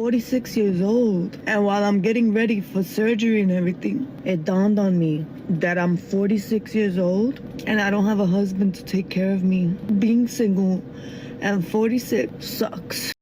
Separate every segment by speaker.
Speaker 1: 46 years old, and while I'm getting ready for surgery and everything, it dawned on me that I'm 46 years old and I don't have a husband to take care of me. Being single and 46 sucks.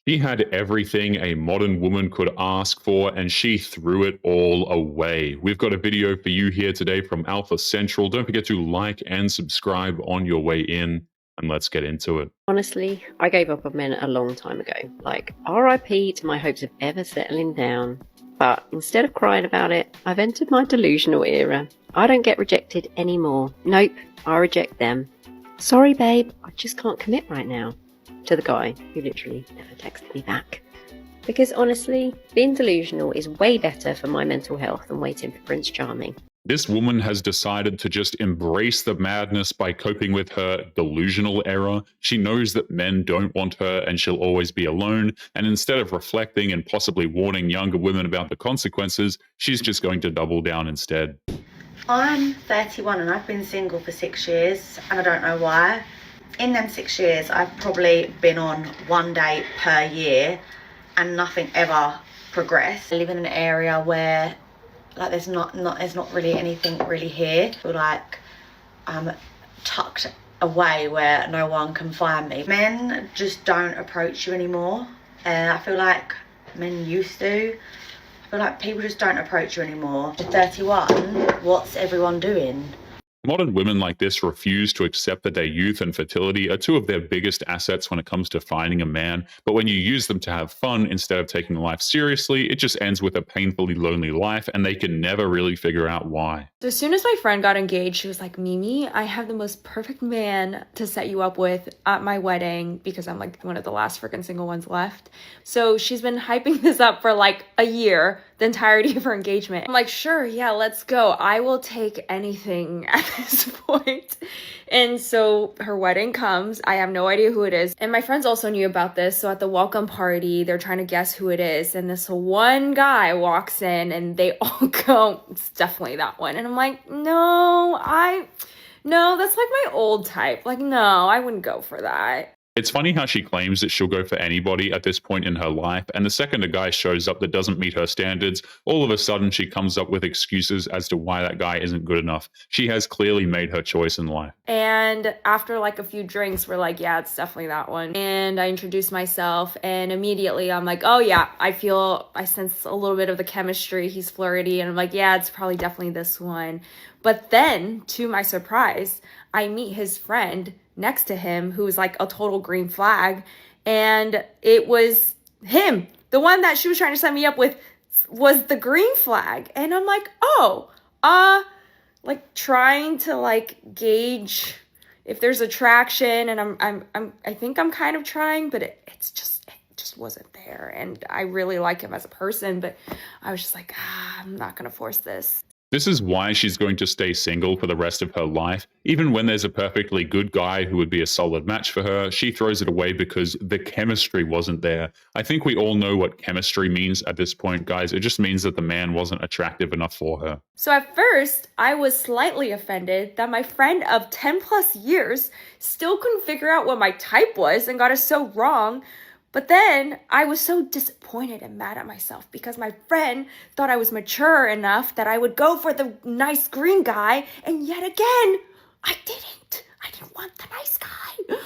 Speaker 2: She had everything a modern woman could ask for, and she threw it all away. We've got a video for you here today from Alpha Central. Don't forget to like and subscribe on your way in, and let's get into it.
Speaker 3: Honestly, I gave up on men a long time ago. Like, RIP to my hopes of ever settling down. But instead of crying about it, I've entered my delusional era. I don't get rejected anymore. Nope, I reject them. Sorry, babe, I just can't commit right now. To the guy who literally never texted me back. Because honestly, being delusional is way better for my mental health than waiting for Prince Charming.
Speaker 2: This woman has decided to just embrace the madness by coping with her delusional era. She knows that men don't want her and she'll always be alone. And instead of reflecting and possibly warning younger women about the consequences, she's just going to double down instead.
Speaker 4: I'm 31 and I've been single for 6 years and I don't know why. In them 6 years, I've probably been on one date per year and nothing ever progressed. I live in an area where like there's not really anything really here. I feel like I'm tucked away where no one can find me. Men just don't approach you anymore. I feel like men used to. I feel like people just don't approach you anymore. At 31, what's everyone doing?
Speaker 2: Modern women like this refuse to accept that their youth and fertility are two of their biggest assets when it comes to finding a man, but when you use them to have fun instead of taking life seriously, it just ends with a painfully lonely life, and they can never really figure out why.
Speaker 5: So as soon as my friend got engaged, she was like, Mimi, I have the most perfect man to set you up with at my wedding, because I'm like one of the last freaking single ones left. So she's been hyping this up for like a year, the entirety of her engagement. I'm like, sure, yeah, let's go. I will take anything at this point. And so her wedding comes. I have no idea who it is. And my friends also knew about this. So at the welcome party, they're trying to guess who it is. And this one guy walks in and they all go, it's definitely that one. And I'm like, no, that's like my old type. Like, no, I wouldn't go for that.
Speaker 2: It's funny how she claims that she'll go for anybody at this point in her life, and the second a guy shows up that doesn't meet her standards, all of a sudden she comes up with excuses as to why that guy isn't good enough. She has clearly made her choice in life.
Speaker 5: And after like a few drinks, we're like, yeah, it's definitely that one. And I introduced myself, and immediately I'm like, oh yeah, I sense a little bit of the chemistry. He's flirty, and I'm like, yeah, it's probably definitely this one. But then, to my surprise, I meet his friend next to him who was like a total green flag, and it was him. The one that she was trying to set me up with was the green flag. And I'm like, like trying to like gauge if there's attraction, and I think I'm kind of trying, but it just wasn't there. And I really like him as a person, but I was just like, I'm not gonna force this.
Speaker 2: This is why she's going to stay single for the rest of her life. Even when there's a perfectly good guy who would be a solid match for her, she throws it away because the chemistry wasn't there. I think we all know what chemistry means at this point, guys. It just means that the man wasn't attractive enough for her.
Speaker 5: So at first, I was slightly offended that my friend of 10 plus years still couldn't figure out what my type was and got it so wrong. But then I was so disappointed and mad at myself because my friend thought I was mature enough that I would go for the nice green guy. And yet again, I didn't. I didn't want the nice guy.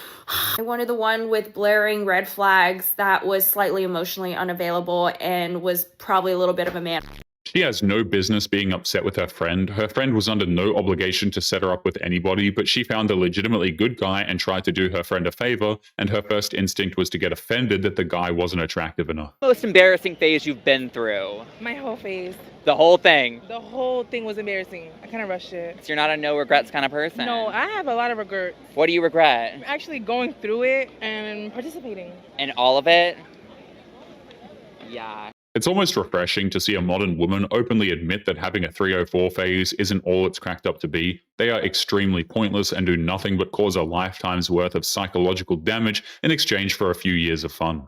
Speaker 5: I wanted the one with blaring red flags that was slightly emotionally unavailable and was probably a little bit of a man.
Speaker 2: She has no business being upset with her friend. Her friend was under no obligation to set her up with anybody, but she found a legitimately good guy and tried to do her friend a favor, and her first instinct was to get offended that the guy wasn't attractive enough.
Speaker 6: Most embarrassing phase you've been through?
Speaker 7: My whole phase.
Speaker 6: The whole thing?
Speaker 7: The whole thing was embarrassing. I kind of rushed it.
Speaker 6: So you're not a no regrets kind of person?
Speaker 7: No, I have a lot of regrets.
Speaker 6: What do you regret?
Speaker 7: Actually going through it and participating.
Speaker 6: And all of it? Yeah.
Speaker 2: It's almost refreshing to see a modern woman openly admit that having a 304 phase isn't all it's cracked up to be. They are extremely pointless and do nothing but cause a lifetime's worth of psychological damage in exchange for a few years of fun.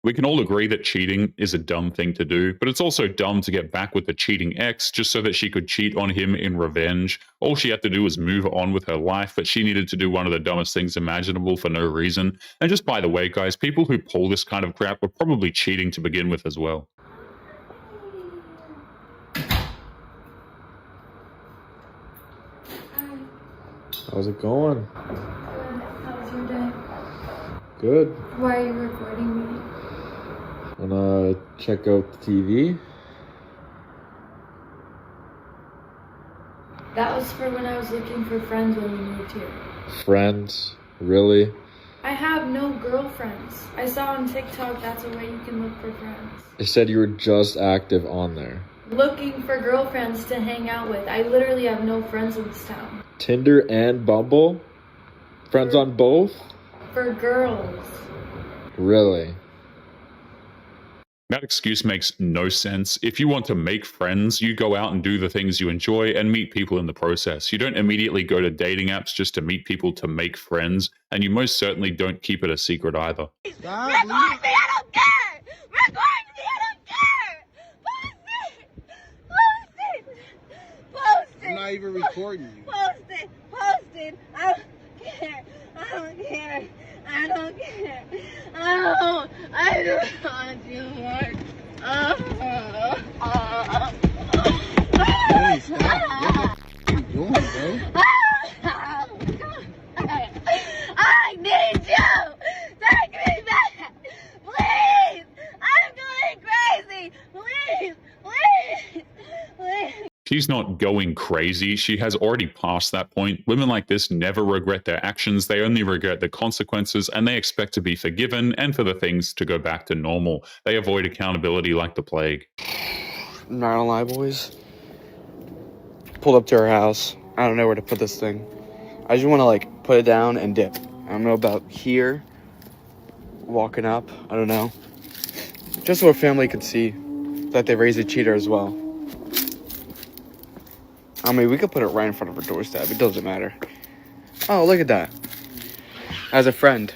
Speaker 2: We can all agree that cheating is a dumb thing to do, but it's also dumb to get back with the cheating ex just so that she could cheat on him in revenge. All she had to do was move on with her life, but she needed to do one of the dumbest things imaginable for no reason. And just by the way, guys, people who pull this kind of crap were probably cheating to begin with as well.
Speaker 8: How's it going?
Speaker 9: How was your day?
Speaker 8: Good.
Speaker 9: Why are you recording me?
Speaker 8: Wanna check out the TV?
Speaker 9: That was for when I was looking for friends when we moved here.
Speaker 8: Friends? Really?
Speaker 9: I have no girlfriends. I saw on TikTok that's a way you can look for friends.
Speaker 8: I said you were just active on there.
Speaker 9: Looking for girlfriends to hang out with. I literally have no friends in this town.
Speaker 8: Tinder and Bumble? Friends on both?
Speaker 9: For girls.
Speaker 8: Really?
Speaker 2: That excuse makes no sense. If you want to make friends, you go out and do the things you enjoy and meet people in the process. You don't immediately go to dating apps just to meet people to make friends, and you most certainly don't keep it a secret either.
Speaker 10: Record me, I don't care! Record me, I don't care! Post it! Post it! Post it!
Speaker 11: I'm not even recording you.
Speaker 10: Post it! Post it! I don't care! I don't care! I don't care! Oh, I don't want you more.
Speaker 11: Hey, stop. What the f*** are you doing, bro?
Speaker 10: I need you! Take me back! Please! I'm going crazy! Please! Please! Please!
Speaker 2: She's not going crazy. She has already passed that point. Women like this never regret their actions. They only regret the consequences, and they expect to be forgiven and for the things to go back to normal. They avoid accountability like the plague.
Speaker 12: I'm not gonna lie, boys. Pulled up to her house. I don't know where to put this thing. I just want to like put it down and dip. I don't know about here. Walking up. I don't know. Just so her family could see that they raised a cheater as well. I mean, we could put it right in front of her doorstep. It doesn't matter. Oh, look at that. As a friend.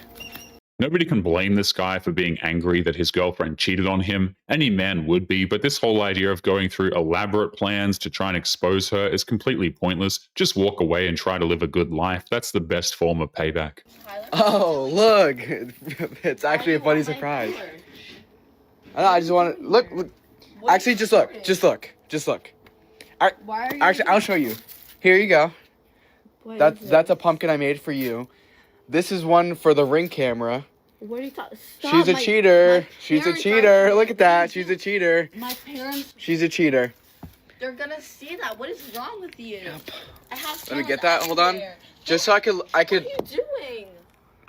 Speaker 2: Nobody can blame this guy for being angry that his girlfriend cheated on him. Any man would be, but this whole idea of going through elaborate plans to try and expose her is completely pointless. Just walk away and try to live a good life. That's the best form of payback.
Speaker 12: Oh, look. It's actually a funny surprise. I just want to... Look. Actually, just look. Just look.
Speaker 9: Why are you
Speaker 12: Actually, I'll show you. Here you go. That's a pumpkin I made for you. This is one for the Ring camera.
Speaker 9: What are you talking?
Speaker 12: She's a cheater. She's a cheater. Look at that. She's a cheater.
Speaker 9: My parents,
Speaker 12: She's a cheater.
Speaker 9: they're gonna see that. What is wrong with you? I have
Speaker 12: Let me get that. Hold on. Just so I could.
Speaker 9: What are you doing?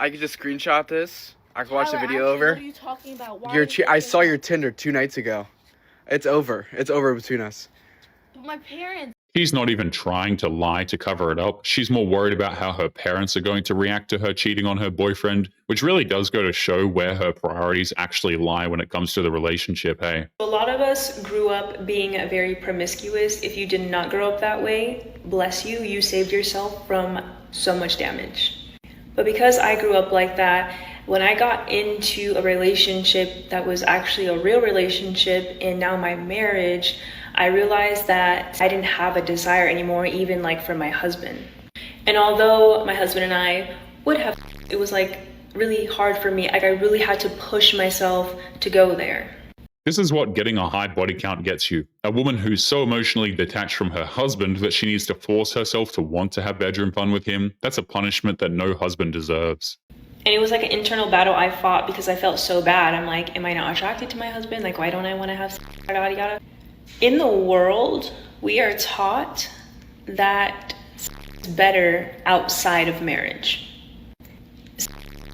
Speaker 12: I could just screenshot this. I could watch the
Speaker 9: Tyler,
Speaker 12: video
Speaker 9: actually,
Speaker 12: over.
Speaker 9: What are you talking about? Why
Speaker 12: Your
Speaker 9: are you
Speaker 12: I
Speaker 9: doing
Speaker 12: saw
Speaker 9: that?
Speaker 12: your Tinder 2 nights ago. It's over. It's over between us.
Speaker 9: But my parents.
Speaker 2: She's not even trying to lie to cover it up. She's more worried about how her parents are going to react to her cheating on her boyfriend, which really does go to show where her priorities actually lie when it comes to the relationship, hey?
Speaker 13: A lot of us grew up being very promiscuous. If you did not grow up that way, bless you, you saved yourself from so much damage. But because I grew up like that, when I got into a relationship that was actually a real relationship and now my marriage, I realized that I didn't have a desire anymore, even like for my husband. And although my husband and I would have, it was like really hard for me. Like I really had to push myself to go there.
Speaker 2: This is what getting a high body count gets you. A woman who's so emotionally detached from her husband that she needs to force herself to want to have bedroom fun with him. That's a punishment that no husband deserves.
Speaker 13: And it was like an internal battle I fought because I felt so bad. I'm like, am I not attracted to my husband? Like, why don't I want to have sex? Yada, yada. In the world, we are taught that it's better outside of marriage.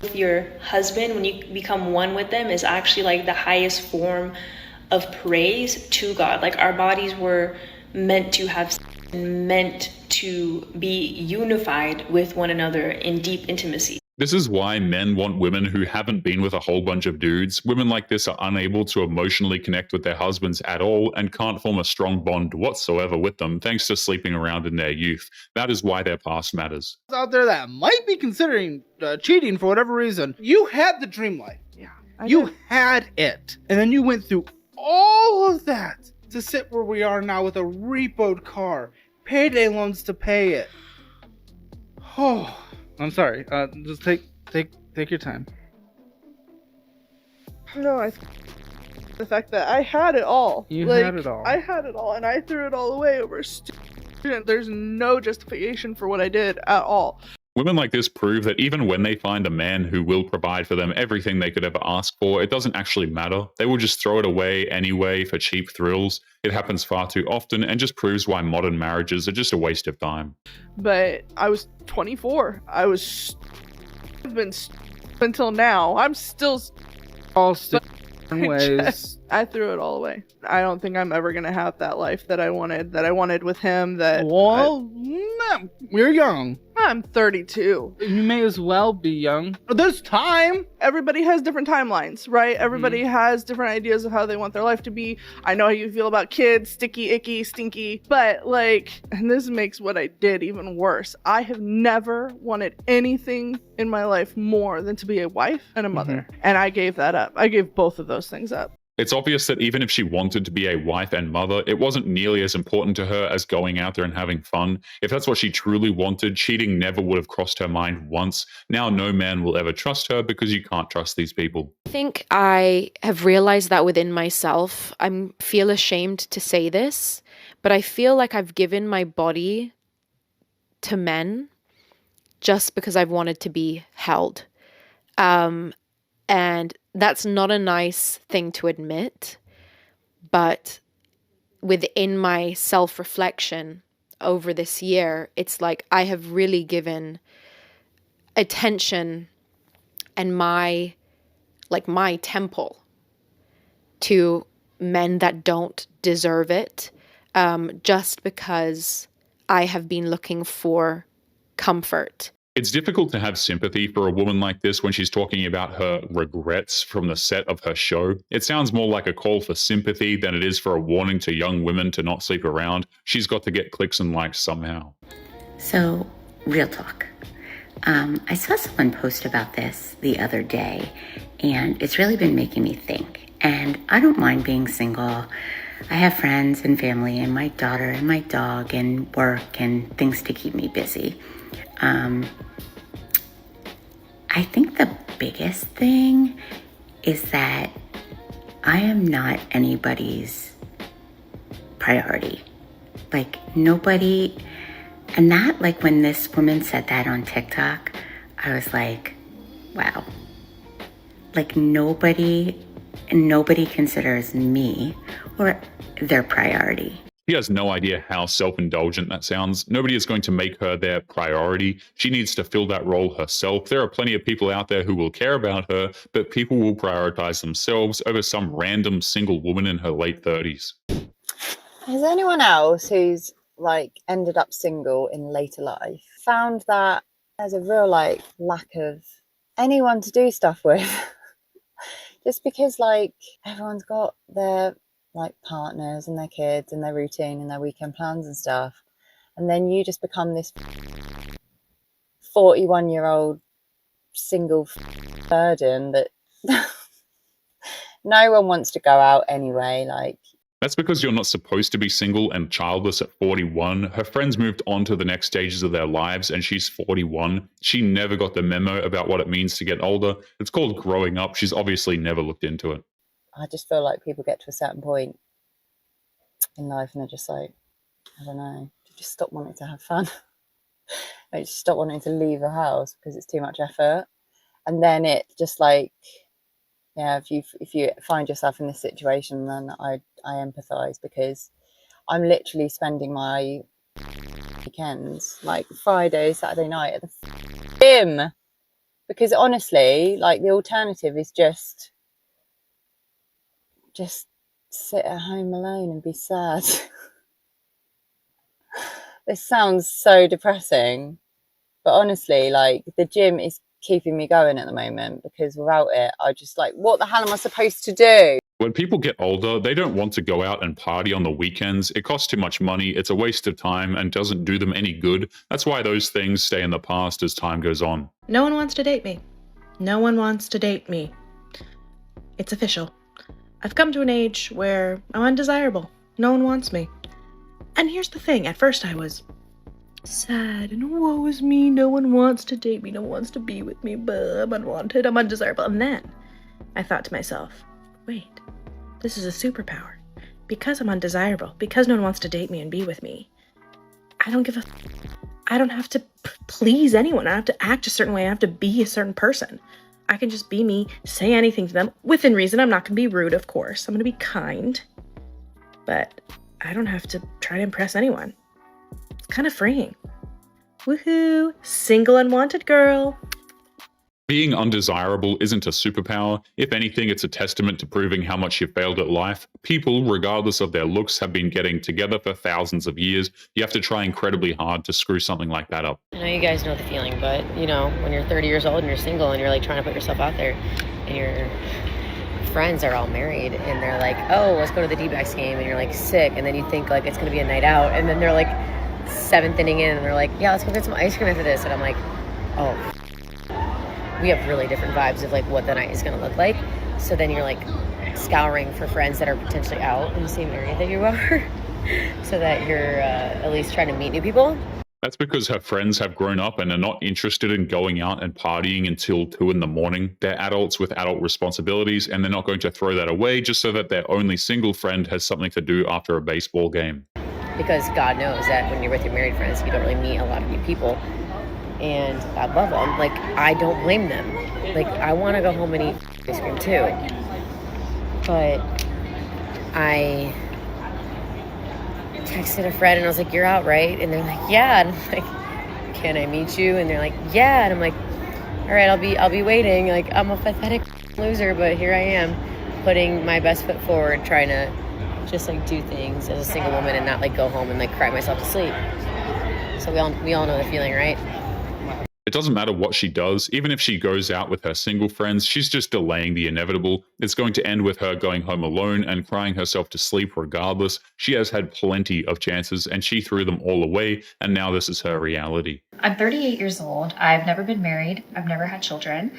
Speaker 13: With your husband, when you become one with them, is actually like the highest form of praise to God. Like our bodies were meant to have sex and meant to be unified with one another in deep intimacy.
Speaker 2: This is why men want women who haven't been with a whole bunch of dudes. Women like this are unable to emotionally connect with their husbands at all and can't form a strong bond whatsoever with them thanks to sleeping around in their youth. That is why their past matters.
Speaker 11: Out there that might be considering cheating for whatever reason. You had the dream life.
Speaker 12: Yeah.
Speaker 14: You had it. And then you went through all of that to sit where we are now with a repoed car, payday loans to pay it. Oh, I'm sorry. Just take your time.
Speaker 15: No, the fact that I had it all.
Speaker 14: You
Speaker 15: like,
Speaker 14: had it all.
Speaker 15: I had it all, and I threw it all away over student. There's no justification for what I did at all.
Speaker 2: Women like this prove that even when they find a man who will provide for them everything they could ever ask for, it doesn't actually matter. They will just throw it away anyway for cheap thrills. It happens far too often and just proves why modern marriages are just a waste of time.
Speaker 15: But I was 24. I was been until now. I'm still
Speaker 14: all ways.
Speaker 15: I threw it all away. I don't think I'm ever gonna have that life that I wanted with him.
Speaker 14: We're young.
Speaker 15: I'm 32.
Speaker 14: You may as well be young. There's time.
Speaker 15: Everybody has different timelines, right? Everybody has different ideas of how they want their life to be. I know how you feel about kids, sticky, icky, stinky, but and this makes what I did even worse. I have never wanted anything in my life more than to be a wife and a mother. And I gave that up. I gave both of those things up.
Speaker 2: It's obvious that even if she wanted to be a wife and mother, it wasn't nearly as important to her as going out there and having fun. If that's what she truly wanted, cheating never would have crossed her mind once. Now no man will ever trust her because you can't trust these people.
Speaker 5: I think I have realized that within myself. I feel ashamed to say this, but I feel like I've given my body to men just because I've wanted to be held. And that's not a nice thing to admit, but within my self-reflection over this year, it's like I have really given attention and my temple to men that don't deserve it, just because I have been looking for comfort.
Speaker 2: It's difficult to have sympathy for a woman like this when she's talking about her regrets from the set of her show. It sounds more like a call for sympathy than it is for a warning to young women to not sleep around. She's got to get clicks and likes somehow.
Speaker 16: So, real talk. I saw someone post about this the other day, and it's really been making me think. And I don't mind being single. I have friends and family and my daughter and my dog and work and things to keep me busy. I think the biggest thing is that I am not anybody's priority. Nobody, and that, when this woman said that on TikTok, I was like, wow. Nobody considers me or their priority.
Speaker 2: She has no idea how self-indulgent that sounds. Nobody is going to make her their priority. She needs to fill that role herself. There are plenty of people out there who will care about her, but people will prioritize themselves over some random single woman in her late 30s.
Speaker 17: Has anyone else who's ended up single in later life found that there's a real lack of anyone to do stuff with? Just because everyone's got their partners and their kids and their routine and their weekend plans and stuff, and then you just become this 41-year-old single burden that no one wants to go out anyway.
Speaker 2: That's because you're not supposed to be single and childless at 41. Her friends moved on to the next stages of their lives and she's 41. She never got the memo about what it means to get older. It's called growing up. She's obviously never looked into it.
Speaker 17: I just feel like people get to a certain point in life and they're just I don't know, you just stop wanting to have fun. You just stop wanting to leave the house because it's too much effort. And then it just if you find yourself in this situation, then I empathize, because I'm literally spending my weekends, Friday, Saturday night at the gym. Because honestly, the alternative is just sit at home alone and be sad. This sounds so depressing, but honestly, the gym is keeping me going at the moment, because without it, I just what the hell am I supposed to do?
Speaker 2: When people get older, they don't want to go out and party on the weekends. It costs too much money, it's a waste of time, and doesn't do them any good. That's why those things stay in the past as time goes on.
Speaker 18: No one wants to date me. No one wants to date me. It's official. I've come to an age where I'm undesirable. No one wants me. And here's the thing, at first I was sad and woe is me, no one wants to date me, no one wants to be with me, but I'm unwanted, I'm undesirable. And then I thought to myself, wait, this is a superpower. Because I'm undesirable, because no one wants to date me and be with me, I don't have to please anyone. I don't have to act a certain way. I don't have to be a certain person. I can just be me, say anything to them within reason. I'm not going to be rude, of course. I'm going to be kind, but I don't have to try to impress anyone. It's kind of freeing. Woohoo! Single unwanted girl.
Speaker 2: Being undesirable isn't a superpower. If anything, it's a testament to proving how much you failed at life. People, regardless of their looks, have been getting together for thousands of years. You have to try incredibly hard to screw something like that up.
Speaker 19: I know you guys know the feeling, but you know, when you're 30 years old and you're single and you're like trying to put yourself out there and your friends are all married and they're like, oh, let's go to the D-backs game, and you're like sick, and then you think like it's gonna be a night out, and then they're like 7th inning in and they're like, yeah, let's go get some ice cream after this, and I'm like, oh, we have really different vibes of like what the night is going to look like. So then you're like scouring for friends that are potentially out in the same area that you are so that you're at least trying to meet new people.
Speaker 2: That's because her friends have grown up and are not interested in going out and partying until 2 in the morning. They're adults with adult responsibilities, and they're not going to throw that away just so that their only single friend has something to do after a baseball game.
Speaker 19: Because God knows that when you're with your married friends, you don't really meet a lot of new people. And I love them. Like, I don't blame them. Like, I want to go home and eat ice cream too. But I texted a friend and I was like, you're out, right? And they're like, yeah. And I'm like, can I meet you? And they're like, yeah. And I'm like, all right, I'll be waiting. Like, I'm a pathetic loser, but here I am putting my best foot forward, trying to just like do things as a single woman and not like go home and like cry myself to sleep. So we all know the feeling, right?
Speaker 2: It doesn't matter what she does. Even if she goes out with her single friends, she's just delaying the inevitable. It's going to end with her going home alone and crying herself to sleep regardless. She has had plenty of chances and she threw them all away, and now this is her reality.
Speaker 20: I'm 38 years old. I've never been married. I've never had children.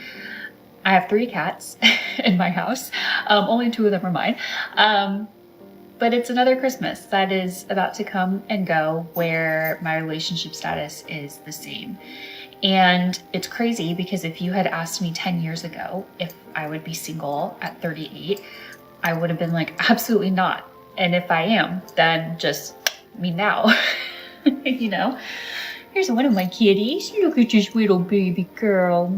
Speaker 20: I have 3 cats in my house. Only 2 of them are mine. But it's another Christmas that is about to come and go where my relationship status is the same. And it's crazy because if you had asked me 10 years ago if I would be single at 38, I would have been like, absolutely not. And if I am, then just me now. You know, here's one of my kitties. Look at this little baby girl.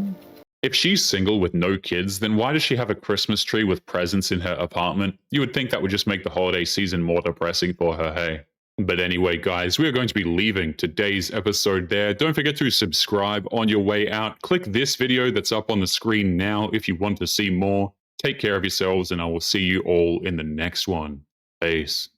Speaker 2: If she's single with no kids, then why does she have a Christmas tree with presents in her apartment? You would think that would just make the holiday season more depressing for her, hey? But anyway, guys, we are going to be leaving today's episode there. Don't forget to subscribe on your way out. Click this video that's up on the screen now if you want to see more. Take care of yourselves, and I will see you all in the next one. Peace.